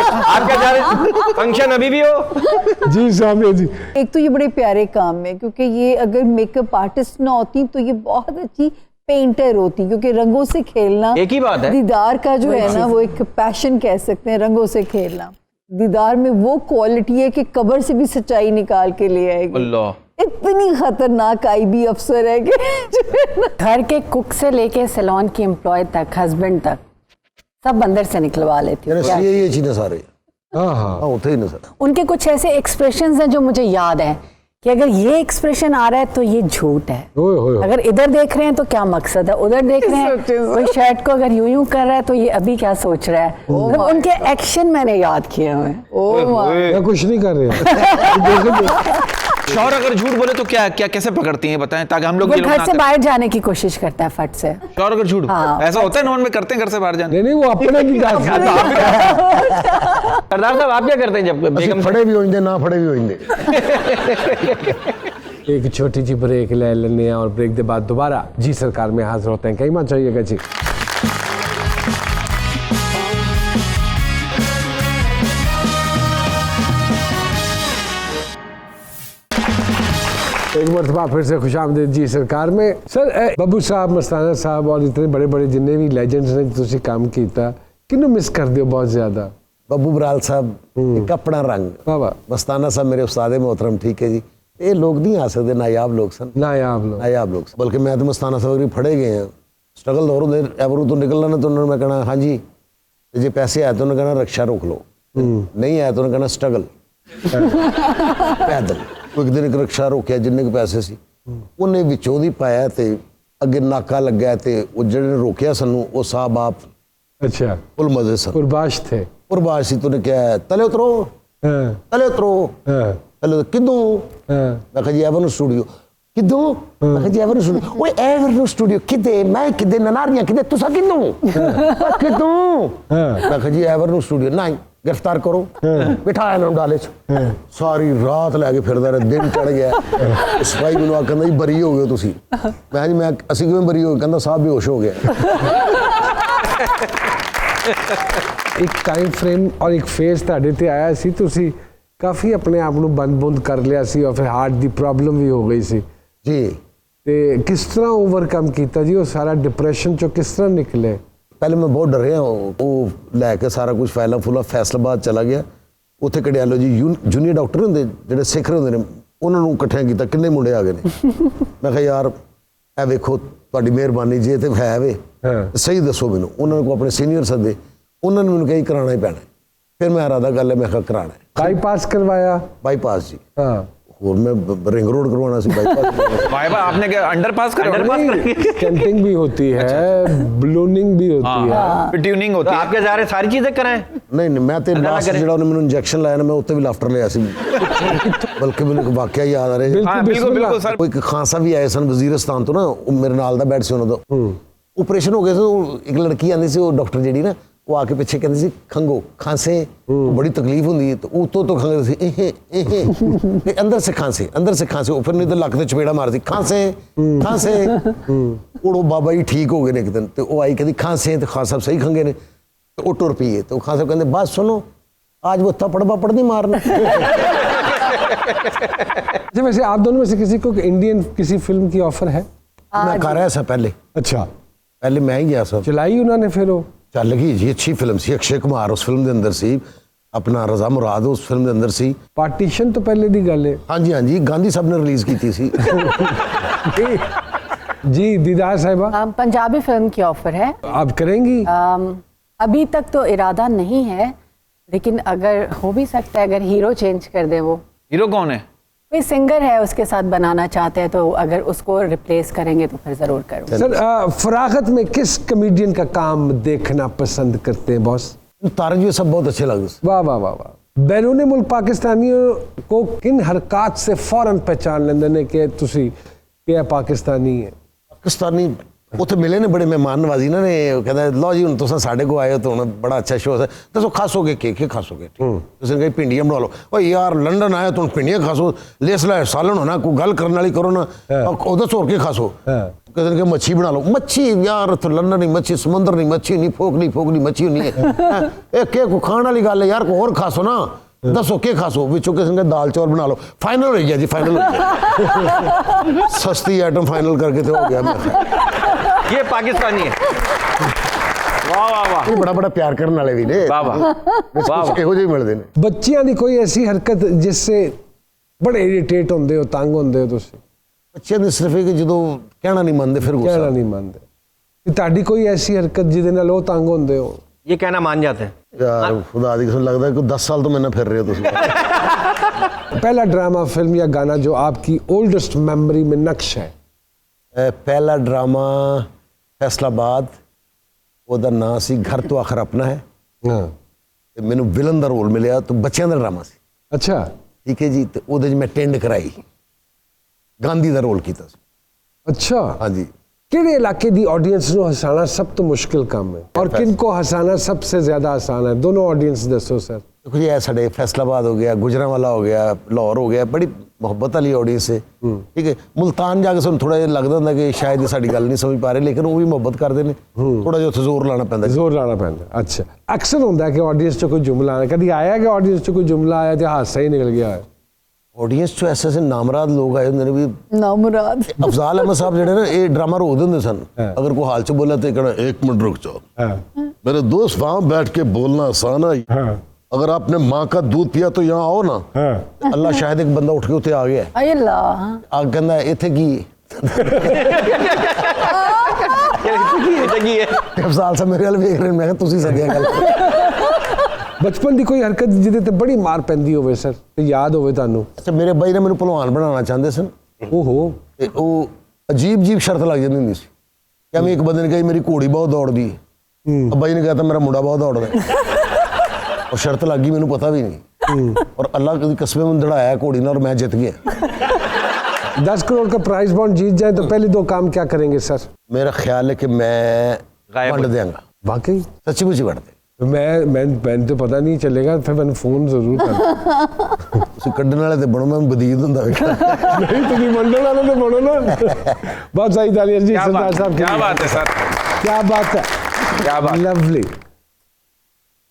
चाह रहे हैं? फंक्शन अभी भी हो? जी सामिया जी। एक तो ये बड़े प्यारे काम है, क्योंकि ये अगर मेकअप आर्टिस्ट ना होती तो ये बहुत अच्छी पेंटर होती, क्योंकि रंगों से खेलना एक ही बात है। दीदार का जो है ना वो एक पैशन कह सकते हैं, रंगों से खेलना। दीदार में वो क्वालिटी है कि कब्र से भी सच्चाई निकाल के ले आएगी। अल्लाह, इतनी खतरनाक आईबी अफसर है कि घर के कुक से लेके सैलून की एम्प्लॉय तक, हस्बैंड तक, सब बंदर से निकलवा लेती हूँ। यार ये चीज़ें सारे हाँ हाँ हाँ होते ही ना सर। उनके कुछ ऐसे एक्सप्रेशंस हैं जो मुझे याद है कि अगर ये एक्सप्रेशन आ रहा है तो ये झूठ है, ओए होए होए। अगर इधर देख रहे हैं तो क्या मकसद है, उधर देख रहे हैं कोई शर्ट को अगर यूं यूं कर रहा है तो ये अभी क्या सोच रहा है। मतलब उनके एक्शन मैंने याद किए हुए हैं। ओ माय मैं कुछ नहीं कर रहे शौहर अगर झूठ बोले तो क्या क्या कैसे पकड़ती हैं बताएं, ताकि हम लोग वो ये लोग घर ना से करें। बाहर जाने की कोशिश करता है फट से। शौहर अगर झूठ हाँ। ऐसा होता है नॉन में करते हैं घर से बाहर जाने। नहीं वो अपने भी जा सकते सरदार साहब आप क्या करते हैं जब ਅਸੀਂ बेगम ਫੜੇ ਵੀ ਹੋ ਜਾਂਦੇ ਨਾ ਫੜੇ ਵੀ ਹੋ ਜਾਂਦੇ। एक छोटी सी ब्रेक ले लेने हैं और ब्रेक के बाद दोबारा जी सरकार में हाजिर होते हैं, कहीं मत जाइएगा जी। एक मरतबा फिर से खुशामदीद जी सरकार में। सर बब्बू साहब, मस्ताना साहब और इतने बड़े बड़े जिन्ने भी लेजेंड्स ने तुसी काम किया, किन्नू मिस कर दियो बहुत ज्यादा? ਬੱਬੂ ਬਰਾਲ ਸਾਹਿਬ ਇੱਕ ਆਪਣਾ ਰੰਗ, वाह वाह, ਮਸਤਾਨਾ ਸਾਹਿਬ ਮੇਰੇ ਉਸਤਾਦ मोहतरम, ठीक है जी। ये लोग नहीं आ सकते, नायाब लोग सन, नायाब लोग। नायाब लोग सन। बल्कि मैं तो मस्ताना साहब भी फड़े गए हैं, स्ट्रगल दौर होते एवरू तो निकलना ना, तो उन्होंने मैं कहना हाँ जी, जे पैसे आए तो उन्होंने कहना रक्षा रोक लो, नहीं आए तो उन्होंने कहना स्ट्रगल पैदल। एक दिन एक रक्षा रोकिया जिन्ने के पैसे सी, उन्हें विचों दी पाया ते अगे नाका लग्या ते वो जिहने रोकिया सानू वो साहब आप अच्छा, फुल मजे सन, कुर्बाश थे। पुरबाश सी। तूने क्या है, तले उतरो, हाँ, तले उतरो, हाँ, तले किदों? हाँ। मैं कहा जी एवरनो स्टूडियो। किदों? मैं कहा जी एवरनो स्टूडियो। ओए एवरनो स्टूडियो किदे? मैं किदे ननारियां किदे? तुसा किदों? किदों? मैं कहा जी एवरनो स्टूडियो। नहीं, गिरफ्तार करो, बिठाया इन्होंने डाले च। सारी रात लैके फिरदा रहा, दिन चढ़ गया। सिपाही मैनू आखदा जी बरी हो गए तुसी। मैं जी मैं असी किवें बरी हो गए? कहंदा साहब बेहोश हो गया। एक टाइम फ्रेम और एक फेज ਤੁਹਾਡੇ ਤੇ ਆਇਆ ਸੀ, ਤੁਸੀਂ ਕਾਫੀ ਆਪਣੇ ਆਪ ਨੂੰ ਬੰਦ ਕਰ ਲਿਆ ਸੀ ਔਰ ਫਿਰ ਹਾਰਟ ਦੀ ਪ੍ਰੋਬਲਮ ਵੀ ਹੋ ਗਈ ਸੀ जी ਤੇ ਕਿਸ ਤਰ੍ਹਾਂ ਓਵਰਕਮ ਕੀਤਾ ਜੀ ਉਹ ਸਾਰਾ ਡਿਪਰੈਸ਼ਨ ਚੋਂ ਕਿਸ ਤਰ੍ਹਾਂ ਨਿਕਲੇ? पहले मैं बहुत डर रहा वो लैके सारा कुछ फैला फूला फैसलाबाद चला गया। उत्थे कडियालो जी जूनीयर डॉक्टर होंगे ਜਿਹੜੇ ਸਿੱਖਰ ਹੁੰਦੇ ਨੇ, ਉਹਨਾਂ ਨੂੰ ਇਕੱਠਿਆਂ ਕੀਤਾ, ਕਿੰਨੇ ਮੁੰਡੇ ਆ ਗਏ ਨੇ। ਮੈਂ ਕਿਹਾ ਯਾਰ ਇਹ ਵੇਖੋ ਤੁਹਾਡੀ ਮਿਹਰਬਾਨੀ, ਜੇ ਤੇ ਹੈ ਵੇ ਸਹੀ ਦੱਸੋ ਮੈਨੂੰ। ਉਹਨਾਂ ਨੂੰ ਆਪਣੇ ਸੀਨੀਅਰ ਸੱਦੇ, ਉਹਨਾਂ ਨੇ ਮੈਨੂੰ ਕਹੀ ਕਰਾਣਾ ਹੀ ਪੈਣਾ। ਫਿਰ ਮੈਂ ਇਰਾਦਾ ਕਰ ਲਿਆ, ਮੈਂ ਕਿਹਾ ਕਰਾਣਾ ਹੈ। बाईपास करवाया? बाईपास जी, हाँ, और मैं रिंग रोड करवाना सी बाईपास। भाई भाई आपने क्या अंडरपास कर कैंपिंग भी होती है, बलूनिंग भी होती है। ट्यूनिंग तो होती है। आपके सारे सारी चीजें कराएं। नहीं नहीं, मैं तो लास्ट करें। ਜਿਹੜਾ ਉਹਨੇ ਮੈਨੂੰ ਇੰਜੈਕਸ਼ਨ ਲਾਇਆ ਨਾ, ਮੈਂ ਉੱਤੇ ਵੀ ਲਾਫਟਰ ਲਿਆ ਸੀ। ਬਲਕਿ ਮੈਨੂੰ ਇੱਕ ਵਾਕਿਆ ਯਾਦ ਆ ਰਿਹਾ। हाँ बिल्कुल बिल्कुल सर। ਉਹ ਇੱਕ ਖਾਨ ਸਾਹਿਬ ਵੀ ਆਏ ਸਨ ਵਜ਼ੀਰਿਸਤਾਨ ਤੋਂ ਨਾ, ਉਹ ਮੇਰੇ ਨਾਲ ਦਾ ਬੈਠ ਸੀ ਉਹਨਾਂ ਦਾ। ਆਪਰੇਸ਼ਨ ਹੋ ਗਿਆ ਸੀ, ਉਹ ਇੱਕ ਲੜਕੀ ਆਂਦੀ ਸੀ, ਉਹ ਡਾਕਟਰ ਜਿਹੜੀ ਨਾ, ਉਹ ਆ ਕੇ ਪਿੱਛੇ ਕਹਿੰਦੀ ਸੀ ਖੰਗੋ ਖਾਂਸੇ, ਬੜੀ ਤਕਲੀਫ ਹੁੰਦੀ ਹੈ। ਤੇ ਉਤੋਂ ਤੋਂ ਖੰਗਦੇ ਸੀ ਇਹ ਅੰਦਰ ਸੇ ਖਾਂਸੇ, ਅੰਦਰ ਸੇ ਖਾਂਸੇ। ਉਹ ਫਿਰ ਨਹੀਂ ਤਾਂ ਲੱਕ ਤੇ ਚਪੇੜਾ ਮਾਰਦੀ, ਖਾਂਸੇ ਖਾਂਸੇ। ਉਹ ਬਾਬਾ ਜੀ ਠੀਕ ਹੋ ਗਏ ਨੇ ਇੱਕ ਦਿਨ, ਤੇ ਉਹ ਆਈ ਕਹਿੰਦੀ ਖਾਂਸੇ, ਤੇ ਖਾਨ ਸਾਹਿਬ ਸਹੀ ਖੰਗੇ ਨੇ। ਤੇ ਉਹ ਟੁਰ ਪਈਏ, ਤੇ ਉਹ ਖਾਨ ਸਾਹਿਬ ਕਹਿੰਦੇ ਬਸ ਸੁਣੋ आज वो थप्पड़ बप्पड़ नहीं मारना। अच्छा, वैसे आप दोनों में से किसी को इंडियन किसी फिल्म की ऑफर है? मैं कर रहा था पहले, अच्छा, पहले मैं ही गया सब। चलाई उन्होंने फिर वो? चल गई जी, अच्छी फिल्म सी। अक्षय कुमार उस फिल्म के अंदर सी, अपना रजा मुराद उस फिल्म के अंदर सी। पार्टीशन तो पहले दी गल है। हाँ जी, गांधी साहब ने रिलीज की थी सी। जी दीदार साहिबा, पंजाबी फिल्म की ऑफर है। आप करेंगी? अभी तक तो इरादा नहीं है, लेकिन अगर हो भी सकता है, अगर हीरो चेंज कर दे, वो हीरो कौन है? कोई सिंगर है उसके साथ बनाना चाहते हैं, तो अगर उसको रिप्लेस करेंगे तो फिर जरूर करूँ। सर फरागत में किस कमेडियन का काम देखना पसंद करते हैं बॉस? तारक जी सब बहुत अच्छे लगते। वाह वाह वाह वाह। बैरून मुल्क पाकिस्तानियों को किन हरकत से फौरन पहचान लेंदे ने कि तुसी कि पाकिस्तानी है? पाकिस्तानी ਉੱਥੇ ਮਿਲੇ ਨੇ ਬੜੇ ਮਹਿਮਾਨ ਨਵਾਜ਼ੀ ਇਹਨਾਂ ਨੇ। ਉਹ ਕਹਿੰਦਾ ਲਓ ਜੀ ਹੁਣ ਤੁਸੀਂ ਸਾਡੇ ਕੋਲ ਆਏ ਹੋ ਤਾਂ ਹੁਣ ਬੜਾ ਅੱਛਾ ਸ਼ੋਅ ਹੈ, ਦੱਸੋ ਖਾਸੋਗੇ ਕੀ ਖਾਸੋਗੇ? ਤੁਸੀਂ ਕਹੇ ਭਿੰਡੀਆਂ ਬਣਾ ਲਓ। ਓ ਯਾਰ ਲੰਡਨ ਆਇਆ ਤੂੰ ਭਿੰਡੀਆਂ ਖਾਸੋ, ਲੇਸਲਾ ਸਾਲਣ ਹੋਣਾ, ਕੋਈ ਗੱਲ ਕਰਨ ਵਾਲੀ ਕਰੋ ਨਾ। ਉਹ ਦੱਸੋ ਹੋਰ ਕੀ ਖਾਸੋ? ਕਿਸੇ ਨੇ ਕਿ ਮੱਛੀ ਬਣਾ ਲਓ। ਮੱਛੀ ਯਾਰ ਉੱਥੇ ਲੰਡਨ ਨਹੀਂ ਮੱਛੀ, ਸਮੁੰਦਰ ਨਹੀਂ ਮੱਛੀ, ਨਹੀਂ ਫੋਕਲੀ ਮੱਛੀ ਨਹੀਂ ਹੈ। ਇਹ ਕੀ ਕੋ ਖਾਣ ਵਾਲੀ ਗੱਲ ਹੈ ਯਾਰ, ਕੋਈ ਹੋਰ ਖਾਸੋ ਨਾ। दसो के खासो? विचों किसी ने दाल चौल बना लो। फाइनल हो गया जी, फाइनल हो गया। सस्ती आइटम फाइनल करके तो हो गया। ये पाकिस्तानी है। वाह वाह वाह, ये बड़ा प्यार करने वाले भी ने। वाह वाह, ਇਹੋ ਜਿਹੇ ਮਿਲਦੇ ਨੇ। ਬੱਚਿਆਂ ਦੀ ਕੋਈ ਐਸੀ ਹਰਕਤ ਜਿਸसे ਬੜੇ ਇਰੀਟੇਟ ਹੁੰਦੇ ਹੋ, ਤੰਗ ਹੁੰਦੇ ਹੋ ਤੁਸੀਂ? ਬੱਚਿਆਂ ਦੇ ਸਿਰਫ ਇਹ ਕਿ ਜਦੋਂ ਕਹਿਣਾ ਨਹੀਂ ਮੰਨਦੇ ਫਿਰ ਕਹਿਣਾ ਗੁੱਸਾ। ਨਹੀਂ ਮੰਨਦੇ। ਤੇ ਤੁਹਾਡੀ ਕੋਈ ਐਸੀ ਹਰਕਤ ਜਿਹਦੇ ਨਾਲ ਉਹ ਤੰਗ ਹੁੰਦੇ ਹੋ? ये कहना मान जाते हैं। यार खुदा दी कसम लगता है कि 10 साल तो मैंने फिर रहे हो तुम। पहला ड्रामा, फिल्म या गाना जो आपकी ओल्डेस्ट मेमोरी में नक्श है? पहला ड्रामा फैसलाबाद, ਉਹਦਾ ਨਾਂ ਸੀ घर तो आखिर अपना है। हाँ, ਤੇ ਮੈਨੂੰ ਵਿਲਨ ਦਾ ਰੋਲ ਮਿਲਿਆ, ਤੇ ਬੱਚਿਆਂ ਦਾ ਡਰਾਮਾ ਸੀ। अच्छा, ਠੀਕ ਹੈ ਜੀ। ਤੇ ਉਹਦੇ 'ਚ ਮੈਂ ਟੈਂਡ ਕਰਾਈ। गांधी का रोल किया। अच्छा, हाँ जी। किहड़े इलाके दी ऑडियंस ਨੂੰ हसाना सब तो मुश्किल काम है और किन को हसाना सबसे ज्यादा आसान है? दोनों ऑडियंस दसो सर। देखो जी, साढ़े फैसलाबाद हो गया, गुजरांवाला हो गया, लाहौर हो गया, बड़ी मुहब्बत वाली ऑडियंस है। ठीक है, मुल्तान जाके सुन थोड़ा जिहा लगदा हुंदा कि शायद ये साडी गल नहीं समझ पा रहे, लेकिन वो भी मुहब्बत करते हैं। थोड़ा जिहा उत्थे जोर लाना पैंदा। जोर लाना पैंदा। अच्छा, अक्सर होंदा है कि ऑडियंस च कोई जुमला आया, कभी आया कि ऑडियंस च कोई जुमला आया तो हादसा ही निकल गया है? ऑडियंस चो ऐसे ऐसे नामराद लोग आए होंदे ने भी। नामुराद अफजाल अहमद साहब जेडे ना ये ड्रामा रोकदे हुंदे सन। अगर कोई हाल च बोला तो कहना एक मिनट रुक जाओ, मेरे दोस्त वहां बैठ के बोलना आसान है, अगर आपने माँ का दूध पिया तो यहाँ आओ ना। अल्लाह शायद एक बंदा उठ के उत्ते आ गया, अय अल्लाह आ कहंदा इत्थे की अफजाल साहब मेरे वाल वेख रहे, मैं तुसी सदिया गल। बचपन की कोई हरकत जिहदे ते बड़ी मार पैंदी होवे सर ते याद होवे तुहानू? अच्छा, मेरे भाई ने मैनू पहलवान बनाना चाहते सन। ओहो, ते वो अजीब अजीब शर्त लग जाती हुंदी सी। क्या मैं एक बंदे ने कही मेरी घोड़ी बहुत दौड़दी है, अब भाई ने कहा था मेरा मुंडा बहुत दौड़दा है, और शर्त लग गई, मैनू पता भी नहीं, और अल्लाह की कसम में दड़ाया घोड़ी ने और मैं जित गया। 10 करोड़ का प्राइज बॉन्ड जीत जाए तो पहले 2 काम क्या करेंगे सर? मेरा ख्याल है कि मैं गायब वंड देंगा, वाकई? सच्ची मुची वंड दे। मैं तो पता नहीं चलेगा, फिर मैंने फोन जरूर कर। उसे कड्डण वाले ते बनो, मैं बदीद हुंदा वेखा। नहीं तुम मंडल वाले तो बोलो ना। बहुत सही तालियां जी सरदार साहब। क्या बात है सर, क्या बात है, क्या बात। लवली।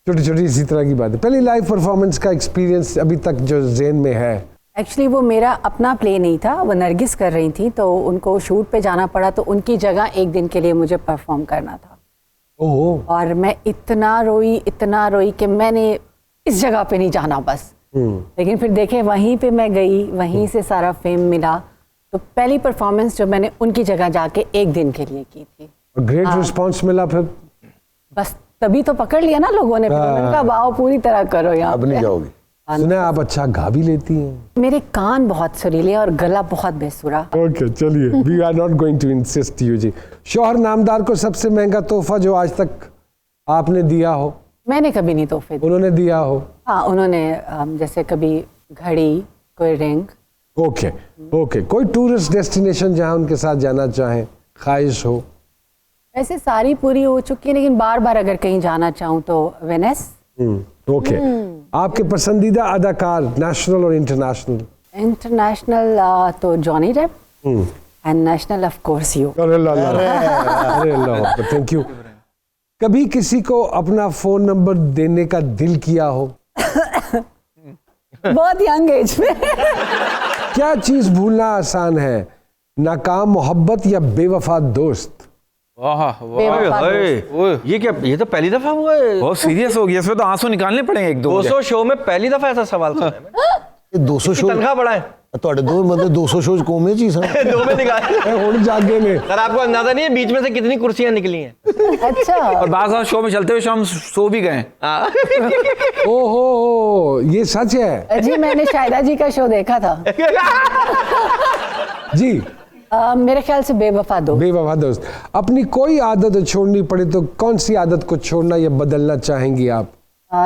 छोटी छोटी इसी तरह की बात है। पहली लाइव परफॉर्मेंस का एक्सपीरियंस अभी तक जो ज़हन में है? एक्चुअली वो मेरा अपना प्ले नहीं था, वो नरगिस कर रही थी, तो उनको शूट पे जाना पड़ा, तो उनकी जगह एक दिन के लिए मुझे परफॉर्म करना था। ओह, और मैं इतना रोई कि मैंने इस जगह पे नहीं जाना बस। लेकिन फिर देखे वहीं पे मैं गई, वहीं से सारा फेम मिला। तो पहली परफॉर्मेंस जो मैंने उनकी जगह जाके एक दिन के लिए की थी, ग्रेट रिस्पांस मिला फिर? बस तभी तो पकड़ लिया ना लोगों ने। फिर उन्होंने कहा वाओ पूरी तरह करो यहाँ अब नहीं पे। जाओगी। सुना आप अच्छा गा भी लेती हैं? मेरे कान बहुत सुरीले और गला बहुत बेसुरा। ओके, चलिए, we are not going to insist you जी। शौहर नामदार को सबसे महंगा तोहफा जो आज तक आपने दिया हो? मैंने कभी नहीं तोहफे दिए। उन्होंने दिया हो? हाँ, उन्होंने जैसे कभी घड़ी, कोई रिंग। ओके ओके, कोई टूरिस्ट डेस्टिनेशन जहां उनके साथ जाना चाहें, ख्वाहिश हो? वैसे सारी पूरी हो चुकी है, लेकिन बार बार अगर कहीं जाना चाहूँ तो वेनिस। ओके, आपके पसंदीदा अदाकार नेशनल और इंटरनेशनल? इंटरनेशनल तो Johnny Depp, and national of course you. अरे अल्लाह, थैंक यू। कभी किसी को अपना फोन नंबर देने का दिल किया हो? बहुत यंग एज में। क्या चीज भूलना आसान है, नाकाम मोहब्बत या बेवफा दोस्त? वाह वाह, बेवफा ओए, ये क्या, ये तो पहली दफा हुआ है। बहुत सीरियस हो गया, इसमें तो आंसू निकालने पड़ेंगे एक दो। 200 शो में पहली दफा ऐसा सवाल सुना है मैंने। ये 200 शो तनख्वाह बढ़ा है ਤੁਹਾਡੇ ਦੋ ਬੰਦੇ 200 शोज कोमे जी सन। दो में निकाल। हुण जागे ने सर आपको अंदाजा नहीं है बीच में से कितनी कुर्सियां निकली हैं। अच्छा, और बाज़ शो में चलते हुए हम सो भी गए। ओहो, ये सच है जी मैंने शायदा जी का शो देखा था। जी। मेरे ख्याल से बेवफा दो। बेवफा दोस्त। अपनी कोई आदत छोड़नी पड़े तो कौन सी आदत को छोड़ना या बदलना चाहेंगी आप?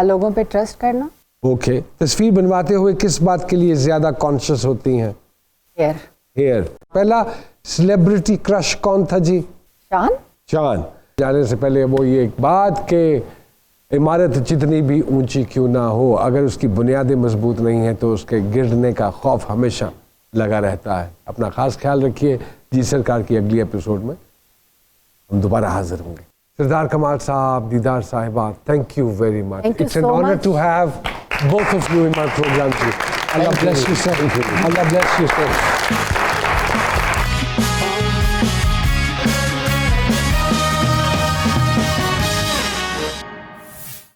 लोगों पे ट्रस्ट करना। ओके, तस्वीर बनवाते हुए किस बात के लिए ज्यादा कॉन्शियस होती हैं? हेयर। हेयर। पहला सेलिब्रिटी क्रश कौन था जी? शान। शान। जाने से पहले वो ये एक बात के इमारत जितनी भी ऊंची क्यों ना हो, अगर उसकी बुनियादें मजबूत नहीं है तो उसके गिरने का खौफ हमेशा लगा रहता है। अपना खास ख्याल रखिए। जी सरकार की अगली एपिसोड में हम दोबारा हाजिर होंगे। सरदार कमाल साहब, दीदार साहिबा, thank you very much. Thank you it's an so honour much. To have both of you in my program. Allah bless you, sir. Allah bless you, sir.